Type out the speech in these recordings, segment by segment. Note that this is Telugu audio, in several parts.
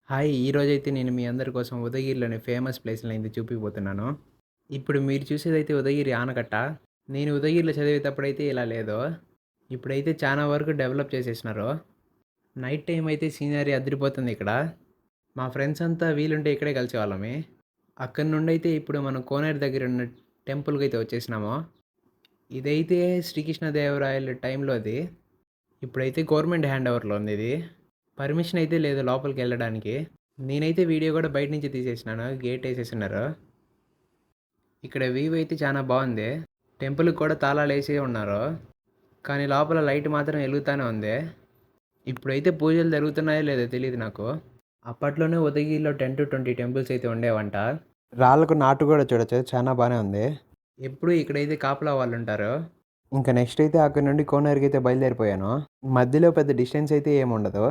హాయ్! ఈరోజైతే నేను మీ అందరి కోసం ఉదయగిరిలోని ఫేమస్ ప్లేస్‌లనైతే చూపియబోతున్నాను. ఇప్పుడు మీరు చూసేదైతే ఉదయగిరి ఆనకట్ట. నేను ఉదయగిరిలో చదివేతప్పుడైతే ఇలా లేదు. ఇప్పుడైతే చానా వరకు డెవలప్ చేసేసినారు. నైట్ టైమ్ అయితే సీనరీ అదిరిపోతుంది ఇక్కడ. మా ఫ్రెండ్స్ అంతా వీలుంటే ఇక్కడే కలిసేవాళ్ళమి. అక్కడి నుండైతే ఇప్పుడు మనం కోనేరు దగ్గరున్న టెంపుల్‌కైతే వచ్చేసినాము. ఇదైతే శ్రీకృష్ణదేవరాయల టైంలోది. ఇప్పుడైతే గవర్నమెంట్ హ్యాండ్ ఓవర్‌లో ఉంది ఇది. పర్మిషన్ అయితే లేదు లోపలికెళ్ళడానికి. నేనైతే వీడియో కూడా బయట నుంచి తీసేసినాను. గేట్ ఏసేసున్నారు. ఇక్కడ వ్యూ అయితే చాలా బాగుంది. టెంపుల్కి కూడా తాళాలు వేసి ఉన్నారు. కానీ లోపల లైట్ మాత్రం వెలుగుతూనే ఉంది. ఇప్పుడైతే పూజలు జరుగుతున్నాయో లేదో తెలియదు నాకు. అప్పట్లోనే ఉదయగిరిలో 10-20 టెంపుల్స్ అయితే ఉండేవంట. రాళ్ళకు నాటు కూడా చూడొచ్చు, చాలా బాగానే ఉంది. ఎప్పుడు ఇక్కడైతే కాపలా వాళ్ళు ఉంటారు. ఇంకా నెక్స్ట్ అయితే అక్కడ నుండి కోనేరుకి అయితే బయలుదేరిపోయాను. మధ్యలో పెద్ద డిస్టెన్స్ అయితే ఏముండదు.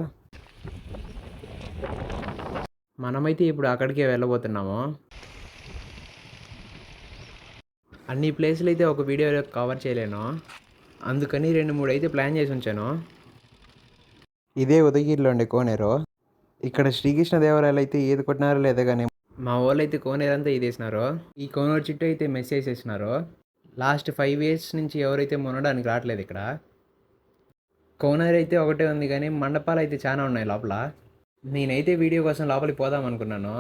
మనమైతే ఇప్పుడు అక్కడికే వెళ్ళబోతున్నాము. అన్ని ప్లేసులు అయితే ఒక వీడియోలో కవర్ చేయలేను. అందుకని 2-3 అయితే ప్లాన్ చేసి ఉంచాను. ఇదే ఉదయగిరిలో ఉండే కోనేరు. ఇక్కడ శ్రీకృష్ణదేవరాయలు అయితే ఏది కొట్టినారో లేదో కానీ మా వాళ్ళు అయితే కోనేరు అంతా ఇదేసినారు. ఈ కోనేరు చుట్టూ అయితే మెస్ వేసేసినారు. లాస్ట్ 5 ఇయర్స్ నుంచి ఎవరైతే మునడానికి రావట్లేదు ఇక్కడ. కోనేరు అయితే ఒకటే ఉంది కానీ మండపాలు అయితే చాలా ఉన్నాయి లోపల. నేనైతే వీడియో కోసం లోపలికి పోదాం అనుకున్నాను.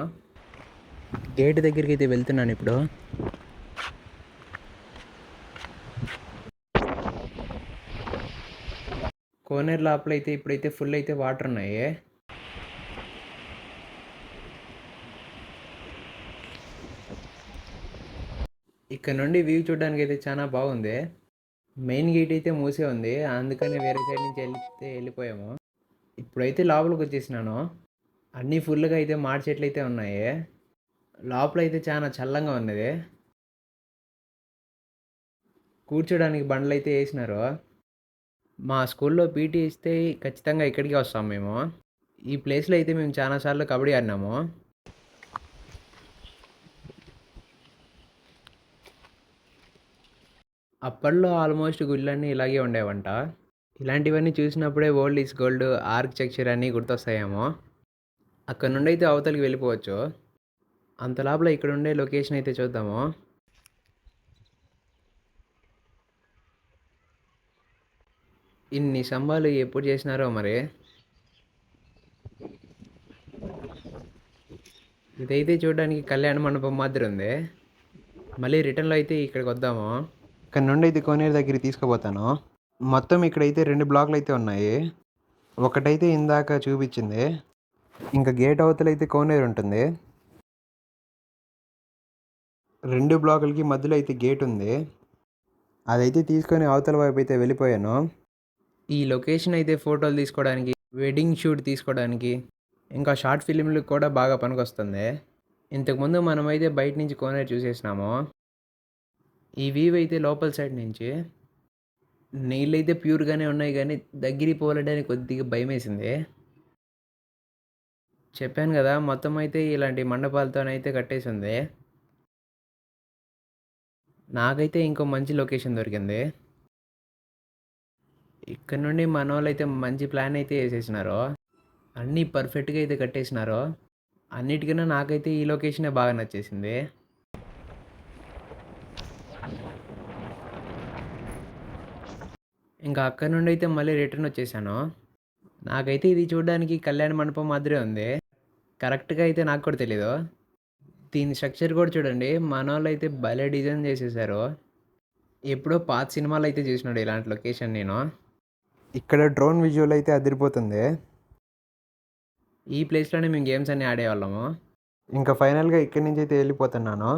గేట్ దగ్గరికి అయితే వెళ్తున్నాను ఇప్పుడు. కోనేరు లోపల అయితే ఇప్పుడైతే ఫుల్ అయితే వాటర్ ఉన్నాయి. ఇక్కడ నుండి వ్యూ చూడడానికి అయితే చాలా బాగుంది. మెయిన్ గేట్ అయితే మూసే ఉంది, అందుకని వేరే సైడ్ నుంచి వెళ్ళిపోయాము. ఇప్పుడైతే లోపలికి వచ్చేసినాను. అన్నీ ఫుల్గా అయితే మాడి చెట్లు అయితే ఉన్నాయి. లోపల అయితే చాలా చల్లంగా ఉన్నది. కూర్చోడానికి బండ్లు అయితే వేసినారు. మా స్కూల్లో పీటీ ఇస్తే ఖచ్చితంగా ఇక్కడికి వస్తాం మేము. ఈ ప్లేస్లో అయితే మేము చాలాసార్లు కబడ్డీ ఆడినాము. అప్పట్లో ఆల్మోస్ట్ గుళ్ళన్నీ ఇలాగే ఉండేవంట. ఇలాంటివన్నీ చూసినప్పుడే ఓల్డ్ ఈజ్ గోల్డ్ ఆర్కిటెక్చర్ అన్నీ గుర్తొస్తాయేమో. అక్కడ నుండి అయితే అవతలికి వెళ్ళిపోవచ్చు. అంత లోపల ఇక్కడ ఉండే లొకేషన్ అయితే చూద్దాము. ఇన్ని స్తంభాలు ఎప్పుడు చేసినారో మరి. ఇదైతే చూడడానికి కళ్యాణ మండపం మాదిరి ఉంది. మళ్ళీ రిటర్న్లో అయితే ఇక్కడికి వద్దాము. ఇక్కడ నుండి అయితే కోనేరు దగ్గరికి తీసుకుపోతాను. మొత్తం ఇక్కడైతే 2 బ్లాక్లు అయితే ఉన్నాయి. ఒకటైతే ఇందాక చూపించింది. ఇంకా గేట్ అవతల అయితే కోనేరు ఉంటుంది. 2 బ్లాకులకి మధ్యలో అయితే గేట్ ఉంది. అదైతే తీసుకొని అవతల వైపు అయితే వెళ్ళిపోయాను. ఈ లొకేషన్ అయితే ఫోటోలు తీసుకోవడానికి, వెడ్డింగ్ షూట్ తీసుకోవడానికి, ఇంకా షార్ట్ ఫిలింలకు కూడా బాగా పనికొస్తుంది. ఇంతకుముందు మనమైతే బయట నుంచి కోనేరు చూసేసినాము. ఈ వ్యూ అయితే లోపల సైడ్ నుంచి. నీళ్ళైతే ప్యూర్గానే ఉన్నాయి కానీ దగ్గరికి పోవడానికి కొద్దిగా భయం వేసింది. చెప్పాను కదా, మొత్తం అయితే ఇలాంటి మండపాలతోనైతే కట్టేసి ఉంది. నాకైతే ఇంకో మంచి లొకేషన్ దొరికింది. ఇక్కడ నుండి మన వాళ్ళు అయితే మంచి ప్లాన్ అయితే వేసేసినారు. అన్నీ పర్ఫెక్ట్గా అయితే కట్టేసినారు. అన్నిటికన్నా నాకైతే ఈ లొకేషనే బాగా నచ్చేసింది. ఇంకా అక్కడ నుండి అయితే మళ్ళీ రిటర్న్ వచ్చేసాను. నాకైతే ఇది చూడడానికి కళ్యాణ మండపం మాదిరే ఉంది. కరెక్ట్గా అయితే నాకు కూడా తెలీదు. దీని స్ట్రక్చర్ కూడా చూడండి, మన వాళ్ళు అయితే భలే డిజైన్ చేసేసారు. ఎప్పుడో పాత సినిమాలు అయితే చూసినాడు ఇలాంటి లొకేషన్ నేను. ఇక్కడ డ్రోన్ విజువల్ అయితే అదిరిపోతుంది. ఈ ప్లేస్లోనే మేము గేమ్స్ అన్నీ ఆడేవాళ్ళము. ఇంకా ఫైనల్గా ఇక్కడి నుంచి అయితే వెళ్ళిపోతున్నాను.